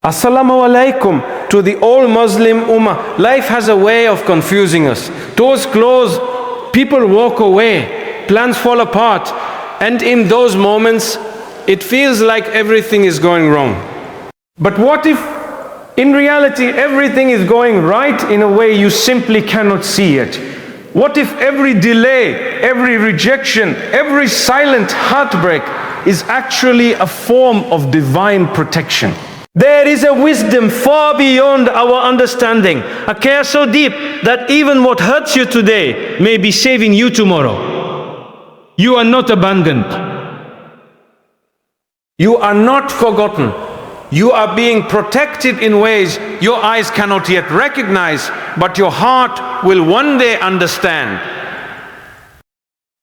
Assalamu alaikum to the all Muslim Ummah. Life has a way of confusing us. Doors close, people walk away, plans fall apart, and in those moments, it feels like everything is going wrong. But what if, in reality, everything is going right in a way you simply cannot see it? What if every delay, every rejection, every silent heartbreak is actually a form of divine protection? There is a wisdom far beyond our understanding, a care so deep that even what hurts you today may be saving you tomorrow. You are not abandoned. You are not forgotten. You are being protected in ways your eyes cannot yet recognize, but your heart will one day understand.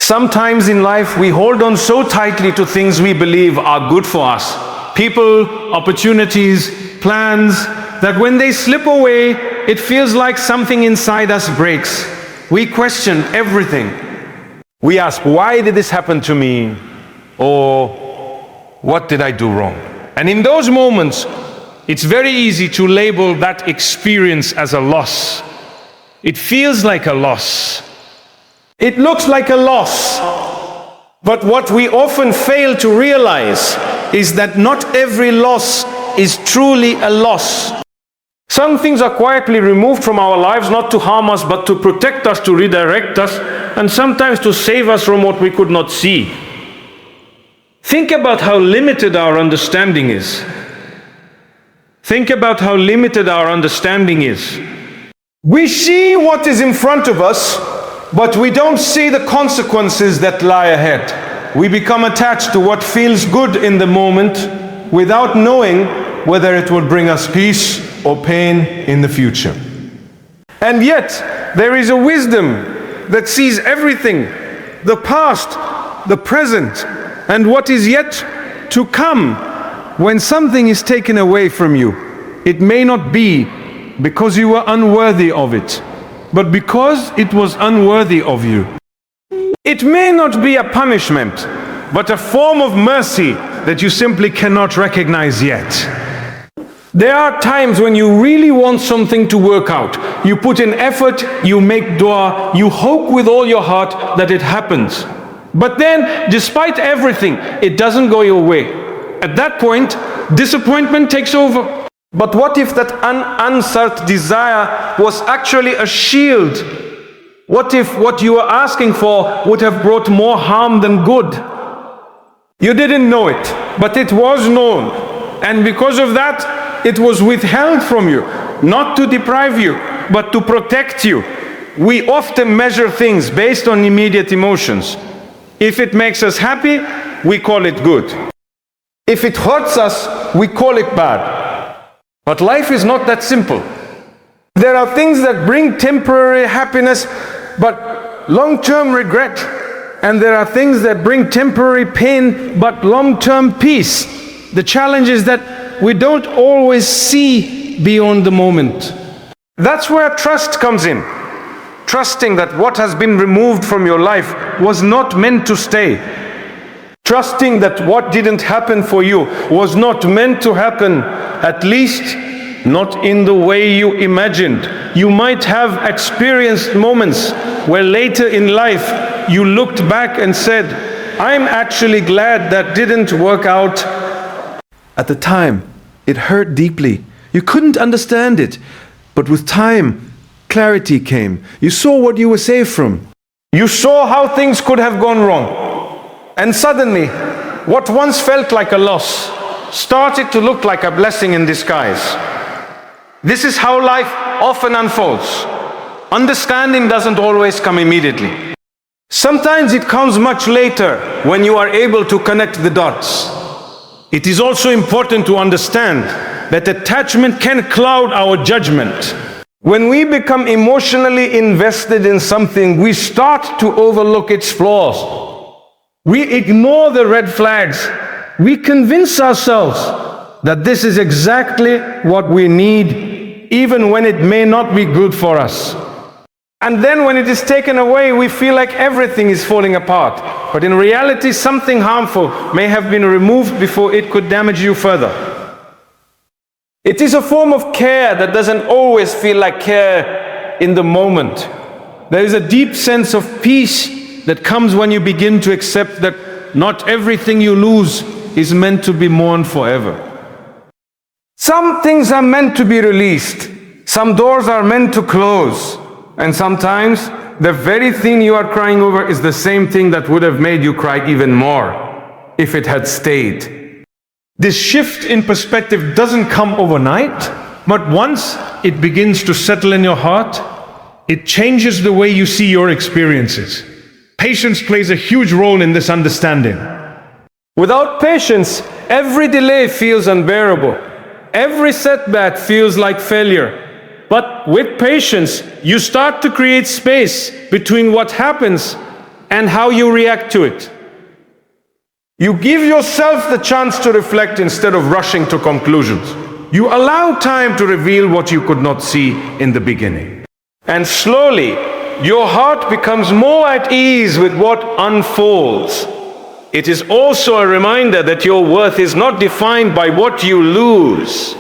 Sometimes in life we hold on so tightly to things we believe are good for us. People, opportunities, plans, that when they slip away, it feels like something inside us breaks. We question everything. We ask, why did this happen to me? Or, what did I do wrong? And in those moments, it's very easy to label that experience as a loss. It feels like a loss. It looks like a loss. But what we often fail to realize is that not every loss is truly a loss. Some things are quietly removed from our lives, not to harm us, but to protect us, to redirect us, and sometimes to save us from what we could not see. Think about how limited our understanding is. Think about how limited our understanding is. We see what is in front of us, but we don't see the consequences that lie ahead. We become attached to what feels good in the moment without knowing whether it will bring us peace or pain in the future. And yet, there is a wisdom that sees everything, the past, the present, and what is yet to come. When something is taken away from you, it may not be because you were unworthy of it, but because it was unworthy of you. It may not be a punishment, but a form of mercy that you simply cannot recognize yet. There are times when you really want something to work out. You put in effort, you make dua, you hope with all your heart that it happens. But then, despite everything, it doesn't go your way. At that point, disappointment takes over. But what if that unanswered desire was actually a shield? What if what you were asking for would have brought more harm than good? You didn't know it, but it was known. And because of that, it was withheld from you, not to deprive you, but to protect you. We often measure things based on immediate emotions. If it makes us happy, we call it good. If it hurts us, we call it bad. But life is not that simple. There are things that bring temporary happiness, but long-term regret. And there are things that bring temporary pain, but long-term peace. The challenge is that we don't always see beyond the moment. That's where trust comes in. Trusting that what has been removed from your life was not meant to stay. Trusting that what didn't happen for you was not meant to happen, at least not in the way you imagined. You might have experienced moments where later in life you looked back and said, I'm actually glad that didn't work out. At the time, it hurt deeply. You couldn't understand it. But with time, clarity came. You saw what you were saved from. You saw how things could have gone wrong. And suddenly, what once felt like a loss started to look like a blessing in disguise. This is how life often unfolds. Understanding doesn't always come immediately. Sometimes it comes much later when you are able to connect the dots. It is also important to understand that attachment can cloud our judgment. When we become emotionally invested in something, we start to overlook its flaws. We ignore the red flags. We convince ourselves that this is exactly what we need, even when it may not be good for us. And then when it is taken away, we feel like everything is falling apart. But in reality, something harmful may have been removed before it could damage you further. It is a form of care that doesn't always feel like care in the moment. There is a deep sense of peace that comes when you begin to accept that not everything you lose is meant to be mourned forever. Some things are meant to be released. Some doors are meant to close. And sometimes the very thing you are crying over is the same thing that would have made you cry even more if it had stayed. This shift in perspective doesn't come overnight, but once it begins to settle in your heart, it changes the way you see your experiences. Patience plays a huge role in this understanding. Without patience, every delay feels unbearable. Every setback feels like failure. But with patience, you start to create space between what happens and how you react to it. You give yourself the chance to reflect instead of rushing to conclusions. You allow time to reveal what you could not see in the beginning. And slowly, your heart becomes more at ease with what unfolds. It is also a reminder that your worth is not defined by what you lose.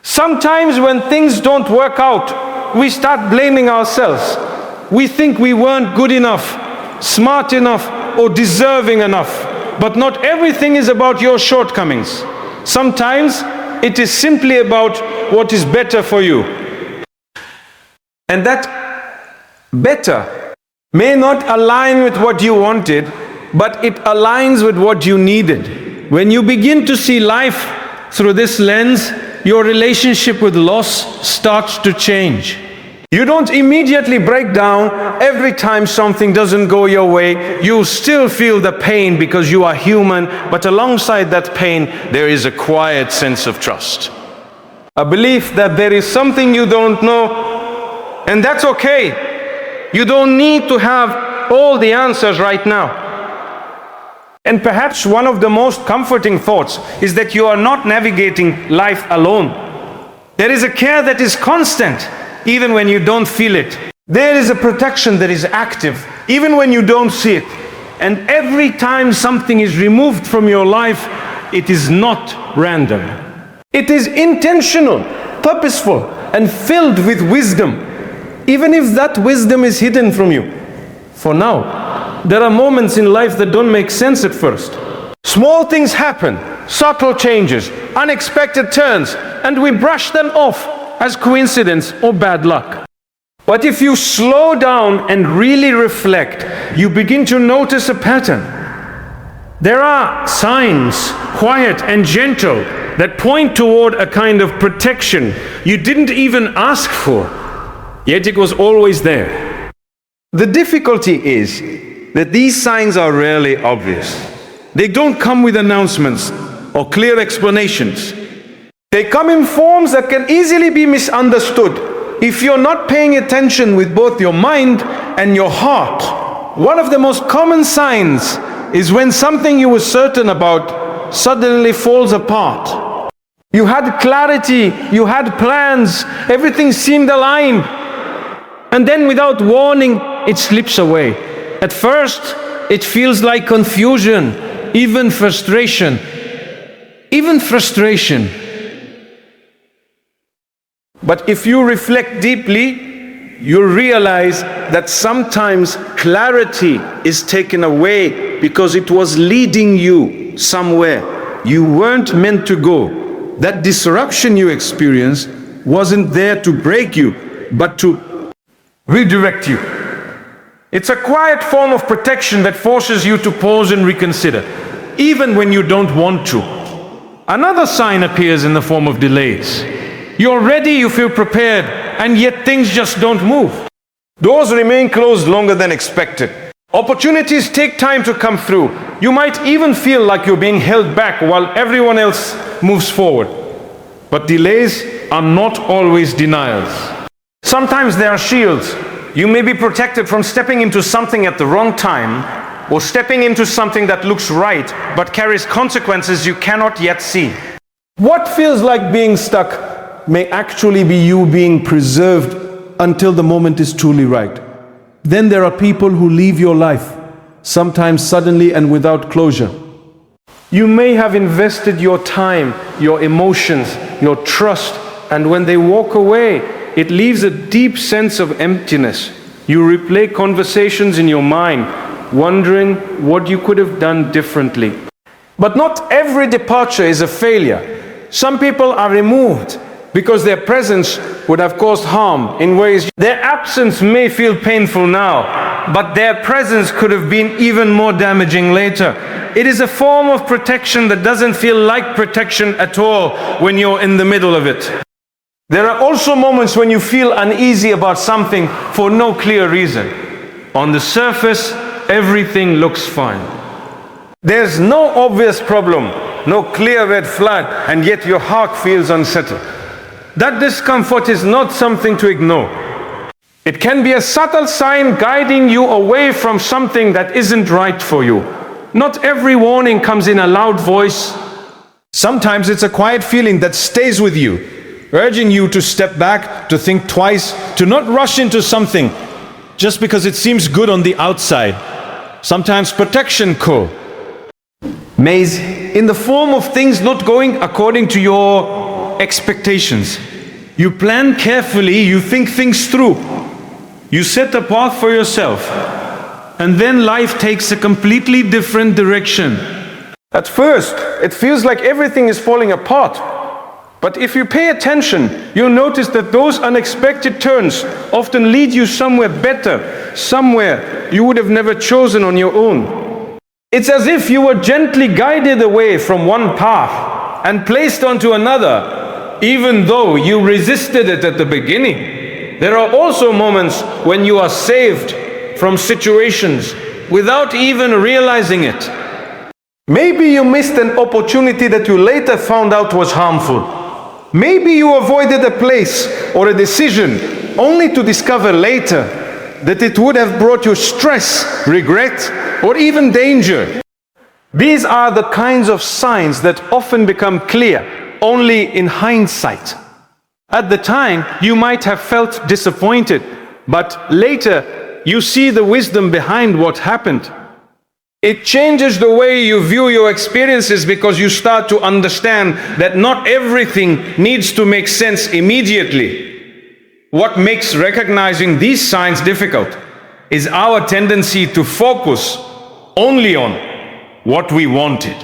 Sometimes when things don't work out, we start blaming ourselves. We think we weren't good enough, smart enough, or deserving enough. But not everything is about your shortcomings. Sometimes it is simply about what is better for you. And that better may not align with what you wanted, but it aligns with what you needed. When you begin to see life through this lens, your relationship with loss starts to change. You don't immediately break down every time something doesn't go your way. You still feel the pain because you are human, but alongside that pain, there is a quiet sense of trust. A belief that there is something you don't know, and that's okay. You don't need to have all the answers right now. And perhaps one of the most comforting thoughts is that you are not navigating life alone. There is a care that is constant, even when you don't feel it. There is a protection that is active, even when you don't see it. And every time something is removed from your life, it is not random. It is intentional, purposeful, and filled with wisdom, even if that wisdom is hidden from you. For now, there are moments in life that don't make sense at first. Small things happen, subtle changes, unexpected turns, and we brush them off as coincidence or bad luck. But if you slow down and really reflect, you begin to notice a pattern. There are signs, quiet and gentle, that point toward a kind of protection you didn't even ask for, yet it was always there. The difficulty is that these signs are rarely obvious. They don't come with announcements or clear explanations. They come in forms that can easily be misunderstood if you're not paying attention with both your mind and your heart. One of the most common signs is when something you were certain about suddenly falls apart. You had clarity, you had plans, everything seemed aligned, and then without warning, it slips away. At first, it feels like confusion, even frustration. But if you reflect deeply, you'll realize that sometimes clarity is taken away because it was leading you somewhere you weren't meant to go. That disruption you experienced wasn't there to break you, but to redirect you. It's a quiet form of protection that forces you to pause and reconsider, even when you don't want to. Another sign appears in the form of delays. You're ready, you feel prepared, and yet things just don't move. Doors remain closed longer than expected. Opportunities take time to come through. You might even feel like you're being held back while everyone else moves forward. But delays are not always denials. Sometimes they are shields. You may be protected from stepping into something at the wrong time, or stepping into something that looks right but carries consequences you cannot yet see. What feels like being stuck may actually be you being preserved until the moment is truly right. Then there are people who leave your life, sometimes suddenly and without closure. You may have invested your time, your emotions, your trust, and when they walk away, it leaves a deep sense of emptiness. You replay conversations in your mind, wondering what you could have done differently. But not every departure is a failure. Some people are removed because their presence would have caused harm in ways. Their absence may feel painful now, but their presence could have been even more damaging later. It is a form of protection that doesn't feel like protection at all when you're in the middle of it. There are also moments when you feel uneasy about something for no clear reason. On the surface, everything looks fine. There's no obvious problem, no clear red flag, and yet your heart feels unsettled. That discomfort is not something to ignore. It can be a subtle sign guiding you away from something that isn't right for you. Not every warning comes in a loud voice. Sometimes it's a quiet feeling that stays with you, urging you to step back, to think twice, to not rush into something just because it seems good on the outside. Sometimes protection call. Maze in the form of things not going according to your expectations. You plan carefully, you think things through. You set a path for yourself, and then life takes a completely different direction. At first, it feels like everything is falling apart. But if you pay attention, you'll notice that those unexpected turns often lead you somewhere better, somewhere you would have never chosen on your own. It's as if you were gently guided away from one path and placed onto another, even though you resisted it at the beginning. There are also moments when you are saved from situations without even realizing it. Maybe you missed an opportunity that you later found out was harmful. Maybe you avoided a place or a decision only to discover later that it would have brought you stress, regret, or even danger. These are the kinds of signs that often become clear only in hindsight. At the time, you might have felt disappointed, but later you see the wisdom behind what happened. It changes the way you view your experiences because you start to understand that not everything needs to make sense immediately. What makes recognizing these signs difficult is our tendency to focus only on what we wanted.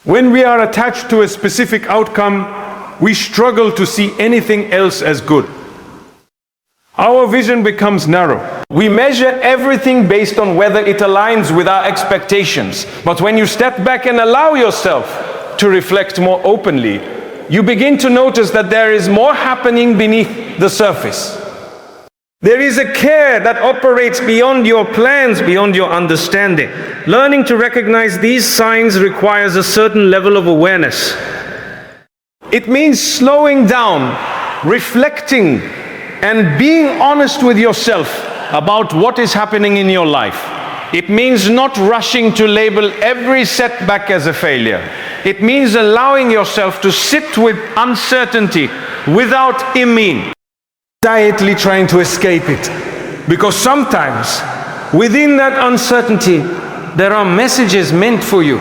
When we are attached to a specific outcome, we struggle to see anything else as good. Our vision becomes narrow. We measure everything based on whether it aligns with our expectations. But when you step back and allow yourself to reflect more openly, you begin to notice that there is more happening beneath the surface. There is a care that operates beyond your plans, beyond your understanding. Learning to recognize these signs requires a certain level of awareness. It means slowing down, reflecting, and being honest with yourself about what is happening in your life. It means not rushing to label every setback as a failure. It means allowing yourself to sit with uncertainty without immediately trying to escape it. Because sometimes, within that uncertainty, there are messages meant for you.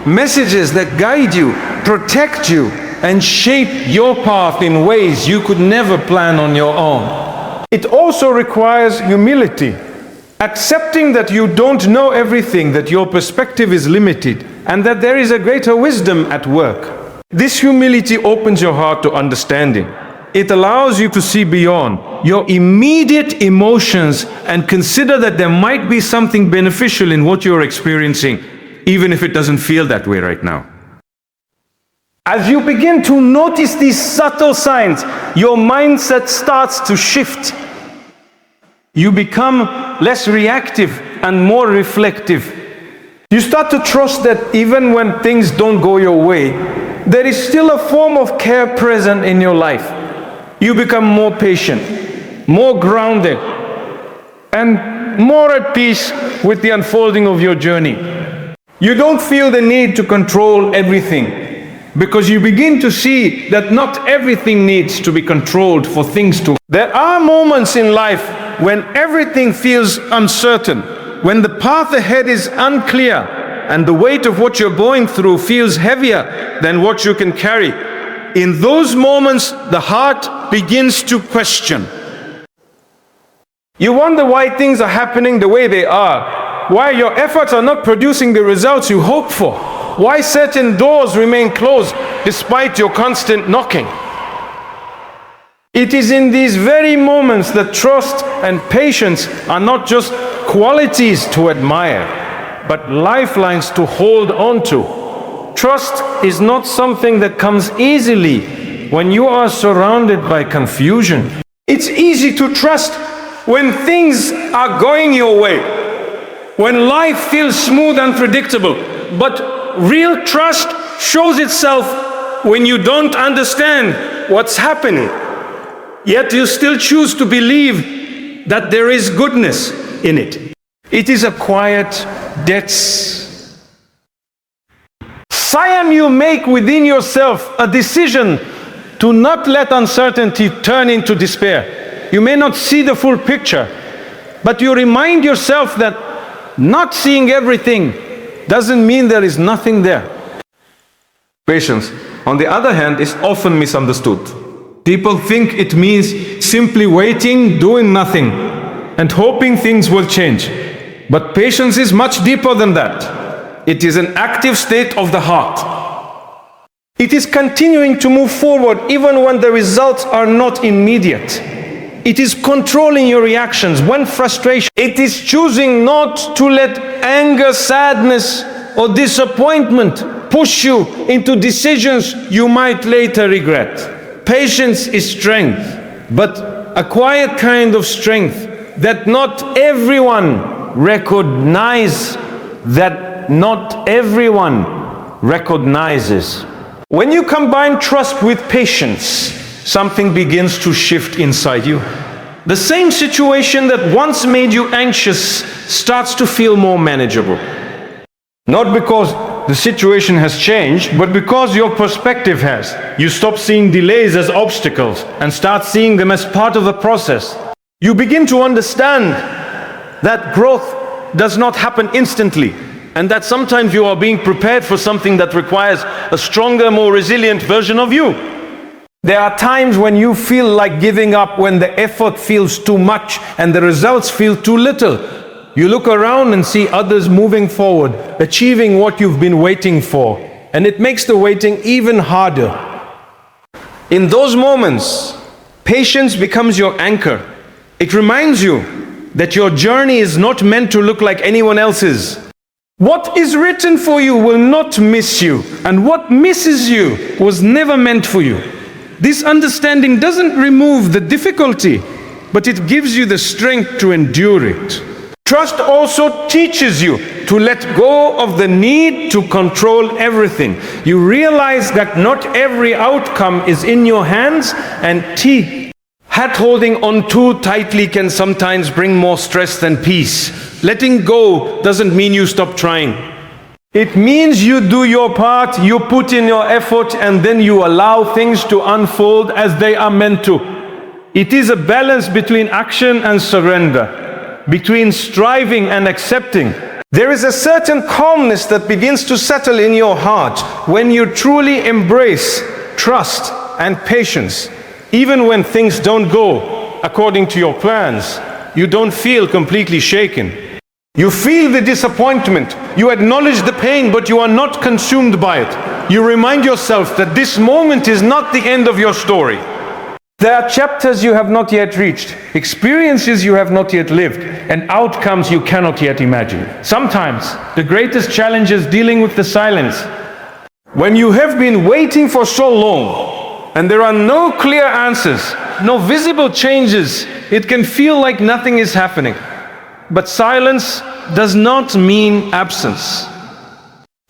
Messages that guide you, protect you, and shape your path in ways you could never plan on your own. It also requires humility, accepting that you don't know everything, that your perspective is limited, and that there is a greater wisdom at work. This humility opens your heart to understanding. It allows you to see beyond your immediate emotions and consider that there might be something beneficial in what you're experiencing, even if it doesn't feel that way right now. As you begin to notice these subtle signs, your mindset starts to shift. You become less reactive and more reflective. You start to trust that even when things don't go your way, there is still a form of care present in your life. You become more patient, more grounded, and more at peace with the unfolding of your journey. You don't feel the need to control everything, because you begin to see that not everything needs to be controlled for things to. There are moments in life when everything feels uncertain, when the path ahead is unclear, and the weight of what you're going through feels heavier than what you can carry. In those moments, the heart begins to question. You wonder why things are happening the way they are, why your efforts are not producing the results you hope for, why certain doors remain closed despite your constant knocking. It is in these very moments that trust and patience are not just qualities to admire, but lifelines to hold on to. Trust is not something that comes easily when you are surrounded by confusion. It's easy to trust when things are going your way, when life feels smooth and predictable. But real trust shows itself when you don't understand what's happening, yet you still choose to believe that there is goodness in it. It is a quiet debts. Siyam, you make within yourself a decision to not let uncertainty turn into despair. You may not see the full picture, but you remind yourself that not seeing everything doesn't mean there is nothing there. Patience, on the other hand, is often misunderstood. People think it means simply waiting, doing nothing, and hoping things will change. But patience is much deeper than that. It is an active state of the heart. It is continuing to move forward even when the results are not immediate. It is controlling your reactions when frustration. It is choosing not to let anger, sadness, or disappointment push you into decisions you might later regret. Patience is strength, but a quiet kind of strength that not everyone recognizes. When you combine trust with patience, something begins to shift inside you. The same situation that once made you anxious starts to feel more manageable. Not because the situation has changed, but because your perspective has. You stop seeing delays as obstacles and start seeing them as part of the process. You begin to understand that growth does not happen instantly, and that sometimes you are being prepared for something that requires a stronger, more resilient version of you. There are times when you feel like giving up, when the effort feels too much and the results feel too little. You look around and see others moving forward, achieving what you've been waiting for, and it makes the waiting even harder. In those moments, patience becomes your anchor. It reminds you that your journey is not meant to look like anyone else's. What is written for you will not miss you, and what misses you was never meant for you. This understanding doesn't remove the difficulty, but it gives you the strength to endure it. Trust also teaches you to let go of the need to control everything. You realize that not every outcome is in your hands, and hat holding on too tightly can sometimes bring more stress than peace. Letting go doesn't mean you stop trying. It means you do your part, you put in your effort, and then you allow things to unfold as they are meant to. It is a balance between action and surrender, between striving and accepting. There is a certain calmness that begins to settle in your heart when you truly embrace trust and patience. Even when things don't go according to your plans, you don't feel completely shaken. You feel the disappointment, you acknowledge the pain, but you are not consumed by it. You remind yourself that this moment is not the end of your story. There are chapters you have not yet reached, experiences you have not yet lived, and outcomes you cannot yet imagine. Sometimes the greatest challenge is dealing with the silence. When you have been waiting for so long, and there are no clear answers, no visible changes, it can feel like nothing is happening. But silence does not mean absence.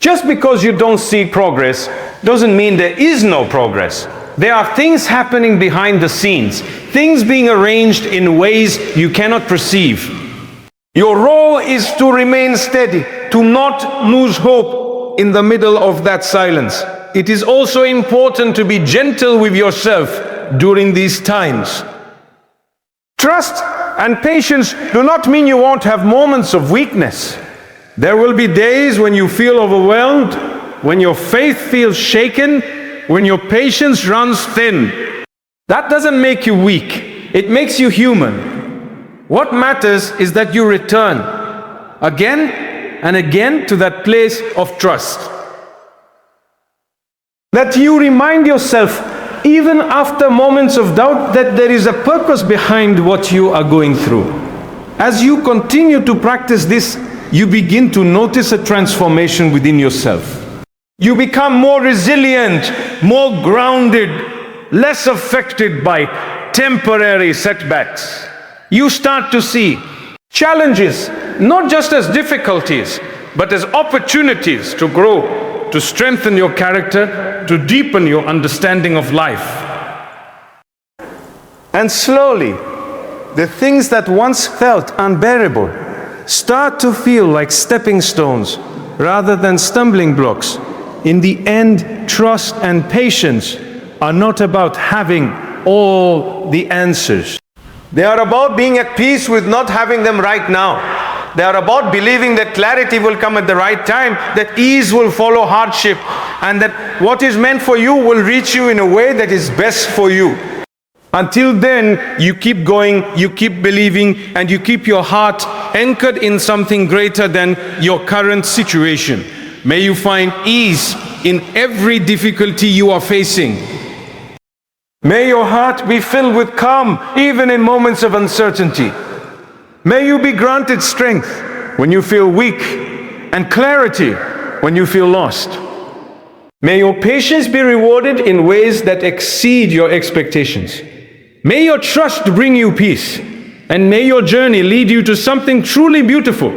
Just because you don't see progress doesn't mean there is no progress. There are things happening behind the scenes, things being arranged in ways you cannot perceive. Your role is to remain steady, to not lose hope in the middle of that silence. It is also important to be gentle with yourself during these times. Trust and patience do not mean you won't have moments of weakness. There will be days when you feel overwhelmed, when your faith feels shaken, when your patience runs thin. That doesn't make you weak. It makes you human. What matters is that you return again and again to that place of trust. That you remind yourself, even after moments of doubt, that there is a purpose behind what you are going through. As you continue to practice this, you begin to notice a transformation within yourself. You become more resilient, more grounded, less affected by temporary setbacks. You start to see challenges not just as difficulties, but as opportunities to grow, to strengthen your character, to deepen your understanding of life. And slowly, the things that once felt unbearable start to feel like stepping stones rather than stumbling blocks. In the end, trust and patience are not about having all the answers. They are about being at peace with not having them right now. They are about believing that clarity will come at the right time, that ease will follow hardship, and that what is meant for you will reach you in a way that is best for you. Until then, you keep going, you keep believing, and you keep your heart anchored in something greater than your current situation. May you find ease in every difficulty you are facing. May your heart be filled with calm even in moments of uncertainty. May you be granted strength when you feel weak and clarity when you feel lost. May your patience be rewarded in ways that exceed your expectations. May your trust bring you peace, and may your journey lead you to something truly beautiful.